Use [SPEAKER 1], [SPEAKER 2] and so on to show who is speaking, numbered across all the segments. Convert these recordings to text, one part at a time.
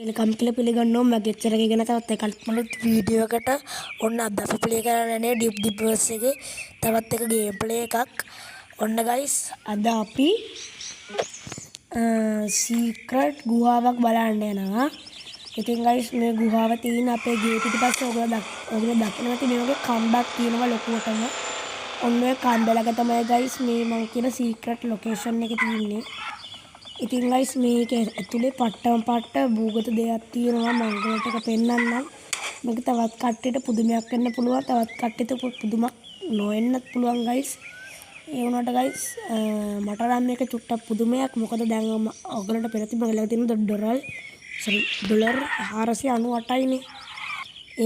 [SPEAKER 1] welcome කියලා පිළිගන්නවා මගේ චැනල් එක ගැන තවත් එකක් මලුත් වීඩියෝ එකකට ඔන්න අද අපි ප්ලේ කරන්නේ ඩිප් ඩිපර්ස් එකේ තවත් එක ගේම් ප්ලේ එකක් ඔන්න ගයිස් අද අපි සීක්‍රට් ගුහාවක් බලන්න යනවා ඉතින් ගයිස් මේ ගුහාව තියෙන අපේ ගේ පිටිපස්සේ ඔයගොල්ලෝ දකින්න ඇති මේ වගේ කම්බක් තියෙනවා ලොකුවටම ඔන්න ඔය කන්ද ළඟ තමයි ගයිස් මේ මං කියන සීක්‍රට් ලොකේෂන් එක තියෙන්නේ ඉතින් ගයිස් මේක ඇතුලේ පට්ට භූගත දෙයක් තියෙනවා මම ඔයාලට ඒක පෙන්නන්නම් මේක තවත් කට්ටියට පුදුමයක් වෙන්න පුළුවන් තවත් කට්ටියට පුදුමක් නොවෙන්නත් පුළුවන් ගයිස් ඒ වුණාට ගයිස් මට නම් මේක චුට්ටක් පුදුමයක් මොකද දැන් ඔයගලන්ට පෙර තිබුණා තියෙන ඩොලර් 498යිනේ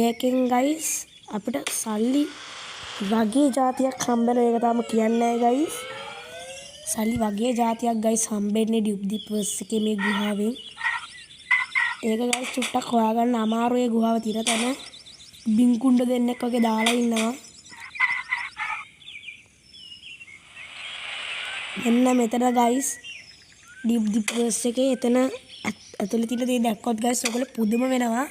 [SPEAKER 1] ඒකෙන් ගයිස් අපිට සල්ලි වගේ જાතියක් හම්බෙලා ඒක තාම කියන්නේ නැහැ ගයිස් සල්ලි වගේ જાතියක් ගයිස් හම්බෙන්නේ ඩිප් ඩිපර්ස් එකේ මේ ගුහාවෙන් ඒක ගයිස් චුට්ටක් හොයාගන්න අමාරු ඒ ගුහාව තියෙන තැන බින්කුණ්ඩ දෙන්නෙක් වගේ දාලා ඉන්නවා එන්න මෙතන ගයිස් ඩිප් ඩිපර්ස් එකේ එතන ඇතුලේ තියෙන දේ දැක්කොත් ගයිස් ඔයගොල්ලෝ පුදුම වෙනවා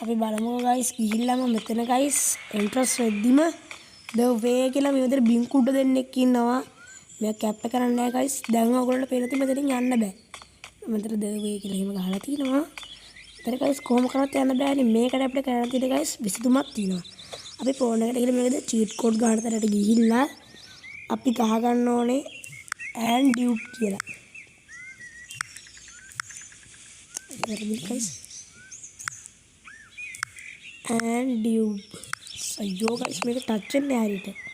[SPEAKER 1] අපි බලමු ගයිස් ගිහිල්ලාම මෙතන ගයිස් එන්ට්‍රස් වෙද්දිම ද වේ කියලා මේ විදිහට බින්කුණ්ඩ දෙන්නෙක් ඉන්නවා मैं कैप करना है गाइस දැන් ඔයගොල්ලෝ පේනති මෙතනින් යන්න බෑ මෙතන වේ කියලා එහෙම ගහලා තිනවා ඒතර गाइस කොහොම කරත් යන්න බෑනේ මේකට අපිට කරන්න තියෙන්නේ गाइस විසඳුමක් තියෙනවා අපි ෆෝන් එකට ගිහලා මේකද චීට් කෝඩ් ගන්න තරට ගිහිල්ලා අපි ගහ ගන්න ඕනේ and dupe කියලා හරිද गाइस and dupe සයෝ गाइस මේක ටච් වෙන්නේ හරියට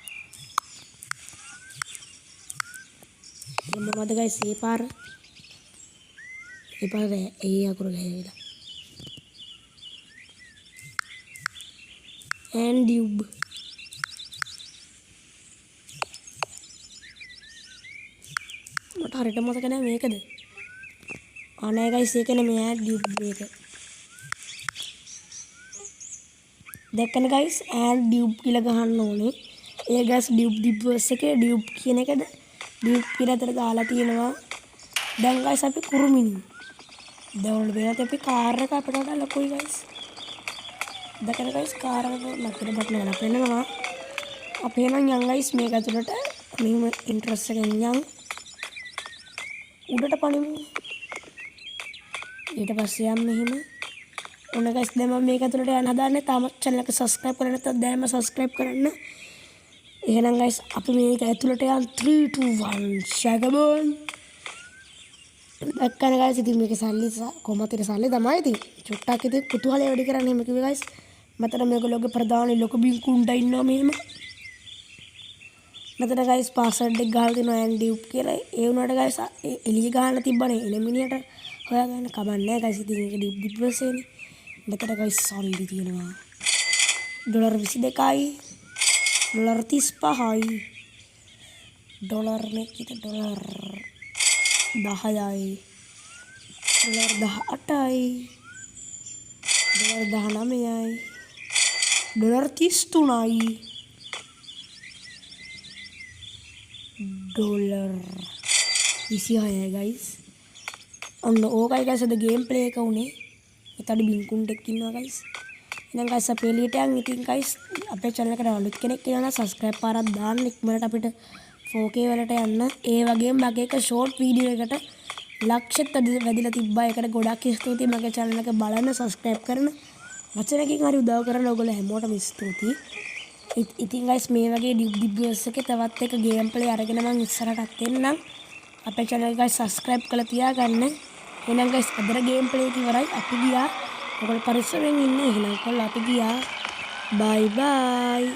[SPEAKER 1] මොනවද ගයිස් ඒ පාර ඒ අකුර ගහවිලා and tube මට හරියට මතක නැහැ මේකද අනේ ගයිස් ඒක නෙමෙයි and tube මේක දැක්කනේ ගයිස් and tube කියලා ගහන්න ඕනේ ඒ ගයිස් tube ඩිපර්ස් එකේ tube කියන එකද ඩිප් පිරතර දාලා තියෙනවා දැන් ගයිස් අපි කුරුමිනි දැන් වෙනත් අපි කාර් එක අපිට වඩා ලොකුයි ගයිස් දැකලා ගයිස් කාර් එක ලකුණු බටන ගන්න පෙන්නනවා අපි එනම් යන් ගයිස් මේක ඇතුළට මෙහෙම ඉන්ට්‍රස් එකෙන් යන් උඩට පනිමු ඊට පස්සේ යම් මෙහෙම ඔන්න ගයිස් දැන් මම මේක ඇතුළට යන්න හදාන්නේ තාම channel එක subscribe කරලා නැත්නම් දැන්ම subscribe කරන්න එහෙනම් guys අපි මේක ඇතුළට යන් 3 2 1 ෂගබෝන් දැක්කන guys ඉතින් මේක සල්ලි කොහොමද සල්ලි තමයි ඉතින් චුට්ටක් ඉතින් කුතුහලය වැඩි කරන්න එහෙම කිව්වේ guys මතන මේගොල්ලෝගේ ප්‍රධාන ලොකු බින්කුණ්ඩ ඉන්නවා මෙහෙම මතන guys පාස්වර්ඩ් එක ගහලා දෙනවා and dupe කියලා ඒ වුණාට guys එළිය ගහන්න තිබ්බනේ එන මිනිහට හොයාගන්න කමන්නේ guys ඉතින් ඒක ඩිප් ඩිපර්ස් එකනේ මෙතන guys සල්ලි තියෙනවා ඩොලර් 22යි डॉलर 35 डॉलर में कितने dollar 10,000 dollar 18 dollar 19 dollar 33 dollar इसी है गाइस और वो गाइस द गेम प्ले का उन्हें इतना बिल्कुल टेकिंग गाइस එහෙනම් guys අපි එළියට යන් ඉතින් guys අපේ channel එකට අලුත් කෙනෙක් කියනවා subscribe පාරක් දාන්න ඉක්මනට අපිට 4K වලට යන්න ඒ වගේම මගේ එක short video එකට ලක්ෂෙත් වැඩිලා තිබ්බා ඒකට ගොඩක් ස්තුතියි මගේ channel එක බලන්න subscribe කරන වචනකින් හරි උදව් කරන ඔයගොල්ලෝ හැමෝටම ස්තුතියි ඉතින් guys මේ වගේ ඩිප්ස් එකේ තවත් එක game play අරගෙන මම ඉස්සරහට එන්නම් අපේ channel එක guys subscribe කරලා තියාගන්න එහෙනම් guys අදට game play එක ඉවරයි අපි ගියා ඔයගොල්ලෝ පරිස්සමෙන් ඉන්න එහෙනම් කොල්ල අපි ගියා බයි බයි